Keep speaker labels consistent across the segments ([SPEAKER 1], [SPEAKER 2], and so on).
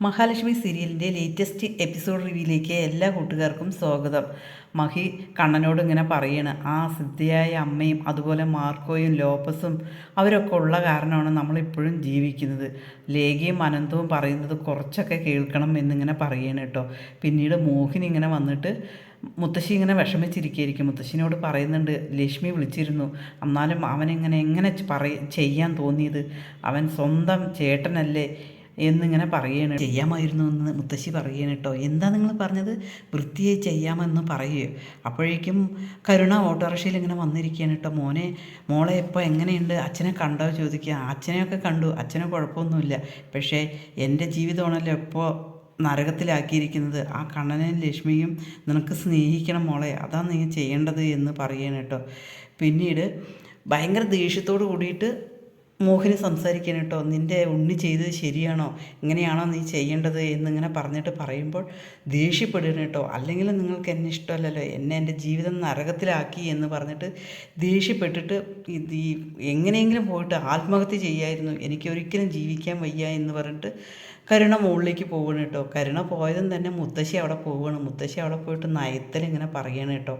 [SPEAKER 1] മഹാലക്ഷ്മി സീരിയലിൻ്റെ latest episode റിവ്യൂയിലേക്ക് എല്ലാ കൂട്ടുകാർക്കും സ്വാഗതം. മഹി കണ്ണനോട് ഇങ്ങനെ പറയണ്, ആ സിദ്ധിയായ അമ്മയും അതുപോലെ മാർക്കോയും ലോപ്പസും അവരൊക്കെ ഉള്ള കാരണമാണ് നമ്മളിപ്പോഴും ജീവിക്കുന്നത്. ലേഖയും അനന്തവും പറയുന്നത് കുറച്ചൊക്കെ കേൾക്കണം എന്നിങ്ങനെ പറയണ കേട്ടോ. പിന്നീട് മോഹിനി ഇങ്ങനെ വന്നിട്ട് മുത്തശ്ശി ഇങ്ങനെ വിഷമിച്ചിരിക്കുകയായിരിക്കും. മുത്തശ്ശിനോട് പറയുന്നുണ്ട്, ലക്ഷ്മി വിളിച്ചിരുന്നു, എന്നാലും എങ്ങനെ ചെയ്യാൻ തോന്നിയത്, അവൻ സ്വന്തം ചേട്ടനല്ലേ എന്നിങ്ങനെ പറയണ. ചെയ്യാമായിരുന്നു എന്ന് മുത്തശ്ശി പറയണ കേട്ടോ. എന്താ നിങ്ങൾ പറഞ്ഞത്, വൃത്തിയായി ചെയ്യാമെന്ന് പറയുകയോ. അപ്പോഴേക്കും കരുണ ഓട്ടോറിക്ഷയിൽ ഇങ്ങനെ വന്നിരിക്കുകയാണ് കേട്ടോ. മോളെ ഇപ്പോൾ എങ്ങനെയുണ്ട്, അച്ഛനെ കണ്ടോ ചോദിക്കുക. അച്ഛനെയൊക്കെ കണ്ടു, അച്ഛനെ കുഴപ്പമൊന്നുമില്ല, പക്ഷേ എൻ്റെ ജീവിതമാണല്ലോ ഇപ്പോൾ നരകത്തിലാക്കിയിരിക്കുന്നത്. ആ കണ്ണനും ലക്ഷ്മിയും നിനക്ക് സ്നേഹിക്കണം മോളെ, അതാണ് നീ ചെയ്യേണ്ടത് എന്ന് പറയണ കേട്ടോ. പിന്നീട് ഭയങ്കര ദേഷ്യത്തോട് കൂടിയിട്ട് മോഹിനി സംസാരിക്കാൻ കേട്ടോ. നിൻ്റെ ഉണ്ണി ചെയ്തത് ശരിയാണോ, ഇങ്ങനെയാണോ നീ ചെയ്യേണ്ടത് എന്നിങ്ങനെ പറഞ്ഞിട്ട് പറയുമ്പോൾ ദേഷ്യപ്പെടുകയാണ് കേട്ടോ. അല്ലെങ്കിൽ നിങ്ങൾക്ക് എന്നെ ഇഷ്ടമല്ലല്ലോ, എൻ്റെ ജീവിതം നരകത്തിലാക്കി എന്ന് പറഞ്ഞിട്ട് ദേഷ്യപ്പെട്ടിട്ട് ഈ എങ്ങനെയെങ്കിലും പോയിട്ട് ആത്മഹത്യ ചെയ്യായിരുന്നു, എനിക്ക് ഒരിക്കലും ജീവിക്കാൻ വയ്യ എന്ന് പറഞ്ഞിട്ട് കരുണ മുകളിലേക്ക് പോവുകയാണ് കേട്ടോ. കരുണ പോയതും തന്നെ മുത്തശ്ശി അവിടെ പോവുകയാണ്. മുത്തശ്ശി അവിടെ പോയിട്ട് നയത്തിൽ പറയണം കേട്ടോ,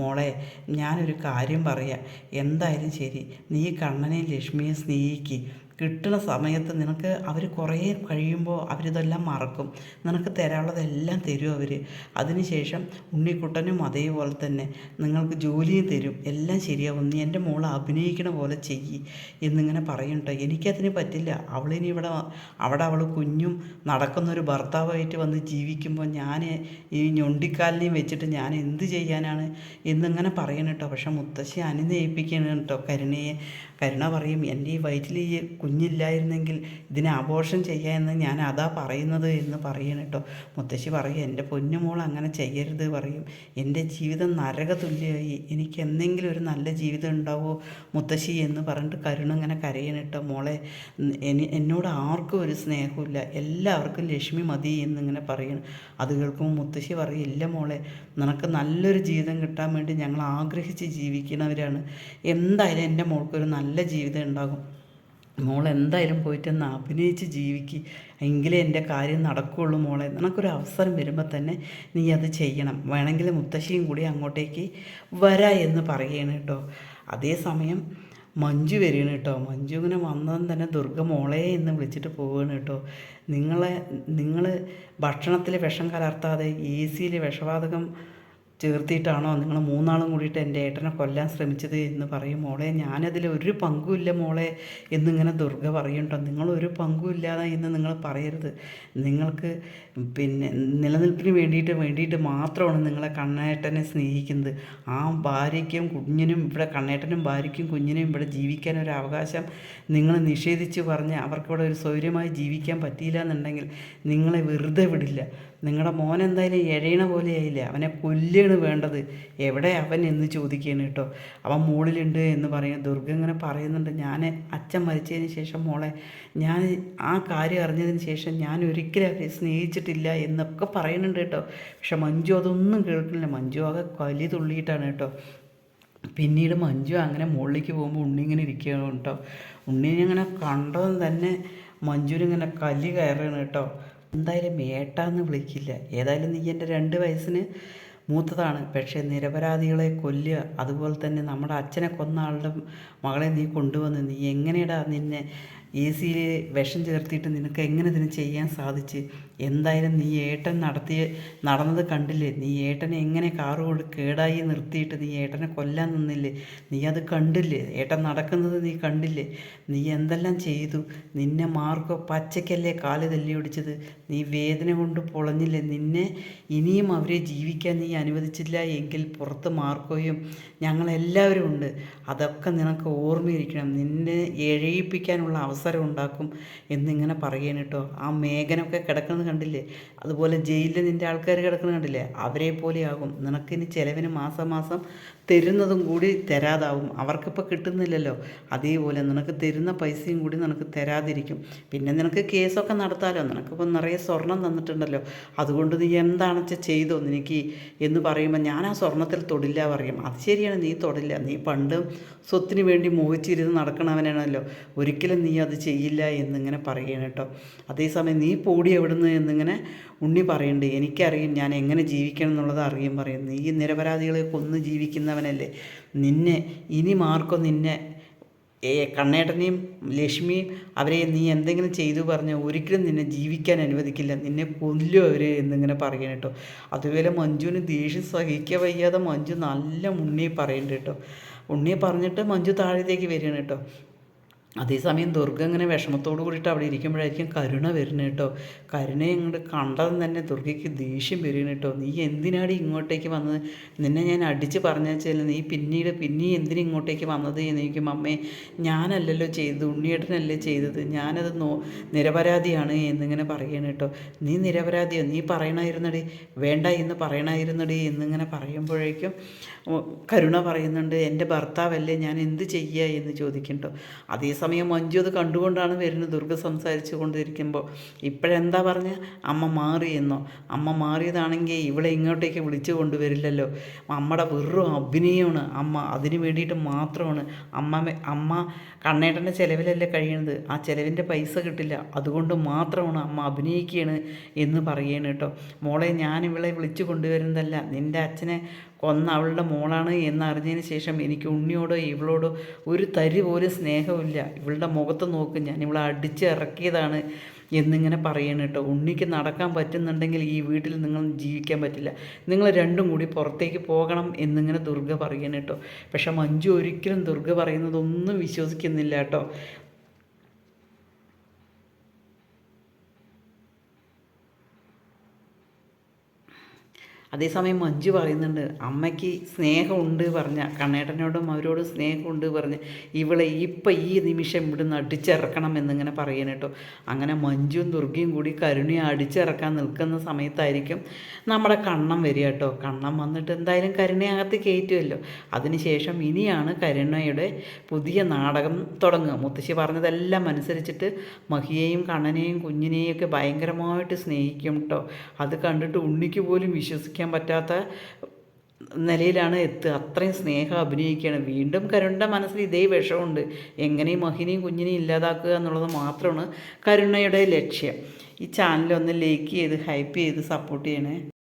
[SPEAKER 1] മോളെ ഞാനൊരു കാര്യം പറയാം, എന്തായാലും ശരി നീ കണ്ണനെയും ലക്ഷ്മിയെ സ്നേഹിക്കുക. കിട്ടുന്ന സമയത്ത് നിനക്ക് അവർ കുറേ കഴിയുമ്പോൾ അവരിതെല്ലാം മറക്കും, നിനക്ക് തരാനുള്ളതെല്ലാം തരും അവർ. അതിനുശേഷം ഉണ്ണിക്കുട്ടനും അതേപോലെ തന്നെ നിങ്ങൾക്ക് ജോലിയും തരും, എല്ലാം ശരിയാവും, നീ എൻ്റെ മോളെ അഭിനയിക്കണ പോലെ ചെയ്യ് എന്നിങ്ങനെ പറയട്ടോ. എനിക്കതിന് പറ്റില്ല, അവളിനി അവിടെ അവൾ കുഞ്ഞും നടക്കുന്നൊരു ഭർത്താവായിട്ട് വന്ന് ജീവിക്കുമ്പോൾ ഞാൻ ഈ ഞൊണ്ടിക്കാലിനെയും വെച്ചിട്ട് ഞാൻ എന്ത് ചെയ്യാനാണ് എന്നിങ്ങനെ പറയണം കേട്ടോ. പക്ഷെ മുത്തശ്ശി അനുനയിപ്പിക്കണം കേട്ടോ കരുണയെ. കരുണ പറയും, എൻ്റെ ഈ വയറ്റിൽ ഈ കുഞ്ഞില്ലായിരുന്നെങ്കിൽ ഇതിനെ അബോർഷൻ ചെയ്യാമെന്ന് ഞാൻ അതാ പറയുന്നത് എന്ന് പറയണം കേട്ടോ. മുത്തശ്ശി പറയും, എൻ്റെ പൊന്നുമോൾ അങ്ങനെ ചെയ്യരുത് പറയും, എൻ്റെ ജീവിതം നരകതുല്യമായി, എനിക്ക് എന്തെങ്കിലും ഒരു നല്ല ജീവിതം ഉണ്ടാവുമോ മുത്തശ്ശി എന്ന് പറഞ്ഞിട്ട് കരുണ ഇങ്ങനെ കരയണം കേട്ടോ. മോളെ എന്നോട് ആർക്കും ഒരു സ്നേഹമില്ല, എല്ലാവർക്കും ലക്ഷ്മി മതി എന്നിങ്ങനെ പറയണം. അത് കേൾക്കുമ്പോൾ മുത്തശ്ശി പറയും, ഇല്ല മോളെ, നിനക്ക് നല്ലൊരു ജീവിതം കിട്ടാൻ വേണ്ടി ഞങ്ങൾ ആഗ്രഹിച്ച് ജീവിക്കുന്നവരാണ്, എന്തായാലും എൻ്റെ മോൾക്കൊരു നല്ല ജീവിതം ഉണ്ടാകും, മോൾ എന്തായാലും പോയിട്ടൊന്ന് അഭിനയിച്ച് ജീവിക്കുക, എങ്കിലേ എൻ്റെ കാര്യം നടക്കുകയുള്ളൂ മോളെ, നിനക്കൊരു അവസരം വരുമ്പോൾ തന്നെ നീ അത് ചെയ്യണം, വേണമെങ്കിൽ മുത്തശ്ശിയും കൂടി അങ്ങോട്ടേക്ക് വരാ എന്ന് പറയണം കേട്ടോ. അതേസമയം മഞ്ജു വരികയാണ് കേട്ടോ. മഞ്ജു ഇങ്ങനെ വന്നതും തന്നെ ദുർഗ മോളെ എന്ന് വിളിച്ചിട്ട് പോവുകയാണ് കേട്ടോ. നിങ്ങൾ ഭക്ഷണത്തിൽ വിഷം കലർത്താതെ AC വിഷവാതകം ചേർത്തിട്ടാണോ നിങ്ങൾ മൂന്നാളും കൂടിയിട്ട് എൻ്റെ ഏട്ടനെ കൊല്ലാൻ ശ്രമിച്ചത് എന്ന് പറയും. മോളെ ഞാനതിൽ ഒരു പങ്കുമില്ല മോളെ എന്നിങ്ങനെ ദുർഗ പറയുന്നുണ്ടോ. നിങ്ങളൊരു പങ്കുമില്ലാതെ എന്ന് നിങ്ങൾ പറയരുത്, നിങ്ങൾക്ക് നിലനിൽപ്പിന് വേണ്ടിയിട്ട് മാത്രമാണ് നിങ്ങളെ കണ്ണേട്ടനെ സ്നേഹിക്കുന്നത്. ആ ഭാര്യയ്ക്കും കുഞ്ഞിനും ഇവിടെ, കണ്ണേട്ടനും ഭാര്യയ്ക്കും കുഞ്ഞിനും ഇവിടെ ജീവിക്കാൻ ഒരു അവകാശം നിങ്ങൾ നിഷേധിച്ച് പറഞ്ഞ് അവർക്കിവിടെ ഒരു സൗകര്യമായി ജീവിക്കാൻ പറ്റിയില്ല എന്നുണ്ടെങ്കിൽ നിങ്ങളെ വെറുതെ വിടില്ല. നിങ്ങളുടെ മോൻ എന്തായാലും എഴയണ പോലെയായില്ല, അവനെ കൊല്ലുകയാണ് വേണ്ടത്, എവിടെ അവൻ എന്ന് ചോദിക്കുകയാണ് കേട്ടോ. അവൻ മുകളിലുണ്ട് എന്ന് പറയും. ദുർഗ ഇങ്ങനെ പറയുന്നുണ്ട്, ഞാൻ അച്ഛൻ മരിച്ചതിന് ശേഷം മോളെ ഞാൻ ആ കാര്യം അറിഞ്ഞതിന് ശേഷം ഞാൻ ഒരിക്കലും അവരെ സ്നേഹിച്ചിട്ടില്ല എന്നൊക്കെ പറയുന്നുണ്ട് കേട്ടോ. പക്ഷെ മഞ്ജു അതൊന്നും കേൾക്കുന്നില്ല, മഞ്ജു ആകെ കലി തുള്ളിയിട്ടാണ് കേട്ടോ. പിന്നീട് മഞ്ജു അങ്ങനെ മുകളിലേക്ക് പോകുമ്പോൾ ഉണ്ണി ഇങ്ങനെ ഇരിക്കുകയാണ് കേട്ടോ. ഉണ്ണിനിങ്ങനെ കണ്ടതും തന്നെ മഞ്ജുവിനിങ്ങനെ കലി കയറുകയാണ് കേട്ടോ. എന്തായാലും ഏട്ടാന്ന് വിളിക്കില്ല, ഏതായാലും നീ എൻ്റെ 2 വയസ്സിന് മൂത്തതാണ്, പക്ഷേ നിരപരാധികളെ കൊല്ലുക, അതുപോലെ തന്നെ നമ്മുടെ അച്ഛനെ കൊന്ന ആളുടെ മകളെ നീ കൊണ്ടുവന്ന് നീ എങ്ങനെയാടാ നിന്നെ AC വിഷം ചേർത്തിട്ട് നിനക്ക് എങ്ങനെ ഇതിന് ചെയ്യാൻ സാധിച്ച്? എന്തായാലും നീ ഏട്ടൻ നടന്നത് കണ്ടില്ലേ, നീ ഏട്ടനെ എങ്ങനെ കാറ് കൊണ്ട് കേടായി നിർത്തിയിട്ട് നീ ഏട്ടനെ കൊല്ലാൻ നിന്നില്ലേ, നീ അത് കണ്ടില്ലേ, ഏട്ടൻ നടക്കുന്നത് നീ കണ്ടില്ലേ, നീ എന്തെല്ലാം ചെയ്തു, നിന്നെ മാർക്കോ പച്ചയ്ക്കല്ലേ കാല് തല്ലി ഒടിച്ചത്, നീ വേദന കൊണ്ട് പൊളഞ്ഞില്ലേ, നിന്നെ ഇനിയും അവരെ ജീവിക്കാൻ നീ അനുവദിച്ചില്ല എങ്കിൽ പുറത്ത് മാർക്കോയും ഞങ്ങളെല്ലാവരും ഉണ്ട്, അതൊക്കെ നിനക്ക് ഓർമ്മയിരിക്കണം, നിന്നെ എഴയിപ്പിക്കാനുള്ള അവസരം ഉണ്ടാക്കും എന്നിങ്ങനെ പറയണം കേട്ടോ. ആ മേഘനൊക്കെ കിടക്കുന്നത് കണ്ടില്ലേ, അതുപോലെ ജയിലിൽ നിൻ്റെ ആൾക്കാർ കിടക്കുന്നത് കണ്ടില്ലേ, അവരെ പോലെയാകും, നിനക്കിനി ചിലവിന് മാസം തരുന്നതും കൂടി തരാതാവും, അവർക്കിപ്പോൾ കിട്ടുന്നില്ലല്ലോ, അതേപോലെ നിനക്ക് തരുന്ന പൈസയും കൂടി നിനക്ക് തരാതിരിക്കും, പിന്നെ നിനക്ക് കേസൊക്കെ നടത്താമല്ലോ, നിനക്കിപ്പോൾ നിറയെ സ്വർണം തന്നിട്ടുണ്ടല്ലോ, അതുകൊണ്ട് നീ എന്താണെന്ന് ചെയ്തോ നിനക്ക് എന്ന് പറയുമ്പോൾ ഞാൻ ആ സ്വർണത്തിൽ തൊടില്ല പറയും. അത് ശരിയാണ്, നീ തൊടില്ല, നീ പണ്ട് സ്വത്തിന് വേണ്ടി മോഹിച്ചിരുന്ന് നടക്കണവനാണല്ലോ, ഒരിക്കലും നീ അത് അത് ചെയ്യില്ല എന്നിങ്ങനെ പറയണം കേട്ടോ. അതേസമയം നീ പോടി എവിടുന്ന് എന്നിങ്ങനെ ഉണ്ണി പറയുന്നുണ്ട്. എനിക്കറിയും ഞാൻ എങ്ങനെ ജീവിക്കണം എന്നുള്ളത് അറിയും പറയും. നീ നിരപരാധികളെ കൊന്ന് ജീവിക്കുന്നവനല്ലേ, നിന്നെ ഇനി മാർക്കോ നിന്നെ കണ്ണേട്ടനെയും ലക്ഷ്മിയും അവരെ നീ എന്തെങ്കിലും ചെയ്തു പറഞ്ഞാൽ ഒരിക്കലും നിന്നെ ജീവിക്കാൻ അനുവദിക്കില്ല, നിന്നെ കൊല്ലും അവർ എന്നിങ്ങനെ പറയണം കേട്ടോ. അതുപോലെ മഞ്ജുവിന് ദേഷ്യം സഹിക്കാൻ വയ്യാതെ മഞ്ജു നല്ല ഉണ്ണിയെ പറയുന്നുണ്ട് കേട്ടോ. ഉണ്ണിയെ പറഞ്ഞിട്ട് മഞ്ജു താഴത്തേക്ക് വരികയാണ് കേട്ടോ. അതേസമയം ദുർഗ ഇങ്ങനെ വിഷമത്തോട് കൂടിയിട്ട് അവിടെ ഇരിക്കുമ്പോഴായിരിക്കും കരുണ വരുന്നത് കേട്ടോ. കരുണയെ ഇങ്ങോട്ട് കണ്ടതും തന്നെ ദുർഗയ്ക്ക് ദേഷ്യം വരും കേട്ടോ. നീ എന്തിനാടി ഇങ്ങോട്ടേക്ക് വന്നത്, നിന്നെ ഞാൻ അടിച്ച് പറഞ്ഞാൽ നീ പിന്നെയും എന്തിനും ഇങ്ങോട്ടേക്ക് വന്നത് എന്ന് ചോദിക്കും. അമ്മേ ഞാനല്ലല്ലോ ചെയ്തത്, ഉണ്ണിയേട്ടനല്ലേ ചെയ്തത്, ഞാനത് നിരപരാധിയാണ് എന്നിങ്ങനെ പറയണം കേട്ടോ. നീ നിരപരാധിയോ, നീ പറയണമായിരുന്നടി, വേണ്ട എന്ന് പറയണമായിരുന്നടി എന്നിങ്ങനെ പറയുമ്പോഴേക്കും കരുണ പറയുന്നുണ്ട്, എൻ്റെ ഭർത്താവല്ലേ, ഞാൻ എന്ത് ചെയ്യുക എന്ന് ചോദിക്കട്ടോ. അതേസമയം മഞ്ജു അത് കണ്ടുകൊണ്ടാണ് വരുന്നത്. ദുർഗ സംസാരിച്ചു കൊണ്ടിരിക്കുമ്പോൾ ഇപ്പോഴെന്താ പറഞ്ഞ, അമ്മ മാറിയെന്നോ, അമ്മ മാറിയതാണെങ്കിൽ ഇവിടെ ഇങ്ങോട്ടേക്ക് വിളിച്ചു കൊണ്ടുവരില്ലല്ലോ, അമ്മയുടെ വെറും അഭിനയമാണ് അമ്മ, അതിന് വേണ്ടിയിട്ട് മാത്രമാണ് അമ്മ കണ്ണേട്ടൻ്റെ ചിലവിലല്ലേ കഴിയുന്നത്, ആ ചിലവിൻ്റെ പൈസ കിട്ടില്ല, അതുകൊണ്ട് മാത്രമാണ് അമ്മ അഭിനയിക്കുകയാണ് എന്ന് പറയണം കേട്ടോ. മോളെ ഞാൻ ഇവളെ വിളിച്ചു കൊണ്ടുവരുന്നതല്ല, നിൻ്റെ അച്ഛനെ കൊന്ന അവളുടെ മോളാണ് എന്നറിഞ്ഞതിന് ശേഷം എനിക്ക് ഉണ്ണിയോടോ ഇവളോടോ ഒരു തരി പോലും സ്നേഹമില്ല, ഇവളുടെ മുഖത്ത് നോക്ക്, ഞാൻ ഇവളെ അടിച്ചിറക്കിയതാണ് എന്നിങ്ങനെ പറയണം കേട്ടോ. ഉണ്ണിക്ക് നടക്കാൻ പറ്റുന്നുണ്ടെങ്കിൽ ഈ വീട്ടിൽ നിങ്ങൾ ജീവിക്കാൻ പറ്റില്ല, നിങ്ങൾ രണ്ടും കൂടി പുറത്തേക്ക് പോകണം എന്നിങ്ങനെ ദുർഗ പറയണം കേട്ടോ. പക്ഷെ മഞ്ജു ഒരിക്കലും ദുർഗ പറയുന്നതൊന്നും വിശ്വസിക്കുന്നില്ല കേട്ടോ. അതേസമയം മഞ്ജു പറയുന്നുണ്ട്, അമ്മയ്ക്ക് സ്നേഹമുണ്ട് പറഞ്ഞ, കണ്ണേട്ടനോടും അവരോടും സ്നേഹമുണ്ട് പറഞ്ഞ് ഇവളെ ഇപ്പം ഈ നിമിഷം ഇവിടുന്ന് അടിച്ചിറക്കണം എന്നിങ്ങനെ പറയണം കേട്ടോ. അങ്ങനെ മഞ്ജുവും ദുർഗയും കൂടി കരുണയെ അടിച്ചിറക്കാൻ നിൽക്കുന്ന സമയത്തായിരിക്കും നമ്മുടെ കണ്ണം വരിക കേട്ടോ. കണ്ണം വന്നിട്ട് എന്തായാലും കരുണയകത്ത് കയറ്റുമല്ലോ. അതിനുശേഷം ഇനിയാണ് കരുണയുടെ പുതിയ നാടകം തുടങ്ങുക. മുത്തശ്ശി പറഞ്ഞതെല്ലാം അനുസരിച്ചിട്ട് മഹിയെയും കണ്ണനെയും കുഞ്ഞിനെയും ഒക്കെ ഭയങ്കരമായിട്ട് സ്നേഹിക്കും കേട്ടോ. അത് കണ്ടിട്ട് ഉണ്ണിക്ക് പോലും വിശ്വസിക്കാൻ പറ്റാത്ത നിലയിലാണ് എത്തുക. അത്രയും സ്നേഹം അഭിനയിക്കുകയാണ്. വീണ്ടും കരുണയുടെ മനസ്സിൽ ഇതേ വിഷമുണ്ട്, എങ്ങനെയും മഹിനെയും കുഞ്ഞിനെയും ഇല്ലാതാക്കുക എന്നുള്ളത് മാത്രമാണ് കരുണയുടെ ലക്ഷ്യം. ഈ ചാനലൊന്ന് ലൈക്ക് ചെയ്ത് ഹൈപ്പ് ചെയ്ത് സപ്പോർട്ട് ചെയ്യണേ.